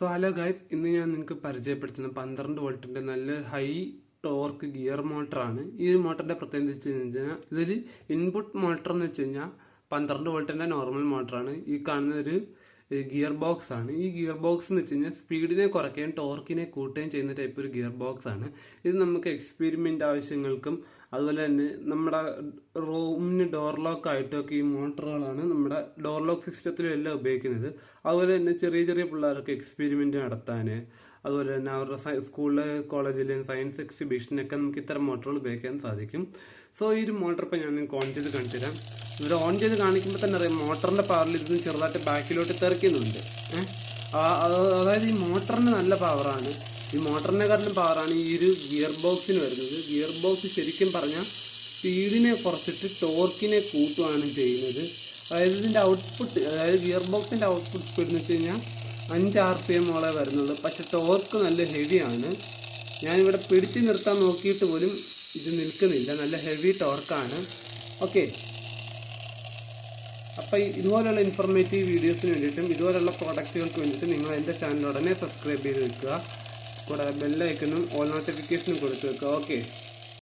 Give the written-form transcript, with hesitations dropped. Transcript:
So hello guys, ഇന്ന് ഞാൻ നിങ്ങൾക്ക് പരിചയപ്പെടുത്തുന്ന 12 വോൾട്ടിന്റെ നല്ല ഹൈ ടോർക്ക് ഗിയർ മോട്ടറാണ്. ഈ ഒരു മോട്ടറിന്റെ പ്രത്യേകത വെച്ച് കഴിഞ്ഞാൽ ഇതൊരു ഇൻപുട്ട് മോട്ടർ എന്ന് വെച്ച് കഴിഞ്ഞാൽ 12 വോൾട്ടിന്റെ നോർമൽ മോട്ടറാണ്. ഈ കാണുന്ന ഒരു ഗിയർ ബോക്സ് ആണ്. ഈ ഗിയർ ബോക്സ് എന്ന് വെച്ച് കഴിഞ്ഞാൽ സ്പീഡിനെ കുറയ്ക്കുകയും ടോർക്കിനെ കൂട്ടുകയും ചെയ്യുന്ന ടൈപ്പ് ഒരു ഗിയർ ബോക്സ് ആണ്. ഇത് നമുക്ക് എക്സ്പെരിമെന്റ് ആവശ്യങ്ങൾക്കും അതുപോലെ തന്നെ നമ്മുടെ റൂമിന് ഡോർ ലോക്ക് ആയിട്ടൊക്കെ ഈ മോട്ടറുകളാണ് നമ്മുടെ ഡോർ ലോക്ക് സിസ്റ്റത്തിലും എല്ലാം ഉപയോഗിക്കുന്നത്. അതുപോലെ തന്നെ ചെറിയ ചെറിയ പിള്ളേർക്ക് എക്സ്പെരിമെന്റ് നടത്താൻ, അതുപോലെ തന്നെ അവരുടെ സ്കൂളിലെ കോളേജിലെയും സയൻസ് എക്സിബിഷനൊക്കെ നമുക്ക് ഇത്തരം മോട്ടറുകൾ ഉപയോഗിക്കാൻ സാധിക്കും. സോ ഈ ഒരു മോട്ടർ ഇപ്പോൾ ഞാൻ നിങ്ങൾക്ക് ഓൺ ചെയ്ത് കാണിച്ചു തരാം. ഇവർ ഓൺ ചെയ്ത് കാണിക്കുമ്പോൾ തന്നെ അറിയാം മോട്ടറിന്റെ പവറിൽ ഇതിന് ചെറുതായിട്ട് ബാക്കിലോട്ട് തെറിക്കുന്നുണ്ട്. അതായത് ഈ മോട്ടറിന് നല്ല പവറാണ്. ഈ മോട്ടറിനെക്കാട്ടിലും പവറാണ് ഈ ഒരു ഗിയർ ബോക്സിന് വരുന്നത്. ഗിയർ ബോക്സ് ശരിക്കും പറഞ്ഞാൽ സ്പീഡിനെ കുറച്ചിട്ട് ടോർക്കിനെ കൂട്ടുകയാണ് ചെയ്യുന്നത്. അതായത് ഇതിൻ്റെ ഔട്ട്പുട്ട്, അതായത് ഗിയർ ബോക്സിൻ്റെ ഔട്ട്പുട്ട് സ്പീഡ് എന്ന് വെച്ച് കഴിഞ്ഞാൽ 5 RPM വരുന്നുള്ളൂ. പക്ഷെ ടോർക്ക് നല്ല ഹെവിയാണ്. ഞാനിവിടെ പിടിച്ച് നിർത്താൻ നോക്കിയിട്ട് പോലും ഇത് നിൽക്കുന്നില്ല. നല്ല ഹെവി ടോർക്കാണ്. ഓക്കെ, അപ്പോൾ ഇതുപോലുള്ള ഇൻഫോർമേറ്റീവ് വീഡിയോസിന് വേണ്ടിയിട്ടും ഇതുപോലുള്ള പ്രോഡക്റ്റുകൾക്ക് വേണ്ടിയിട്ടും നിങ്ങൾ എൻ്റെ ചാനൽ ഉടനെ സബ്സ്ക്രൈബ് ചെയ്ത് വെക്കുക. കൂടാതെ ബെല്ലൈക്കനും ഓൾ നോട്ടിഫിക്കേഷനും കൊടുത്ത് വെക്കുക. ഓക്കെ.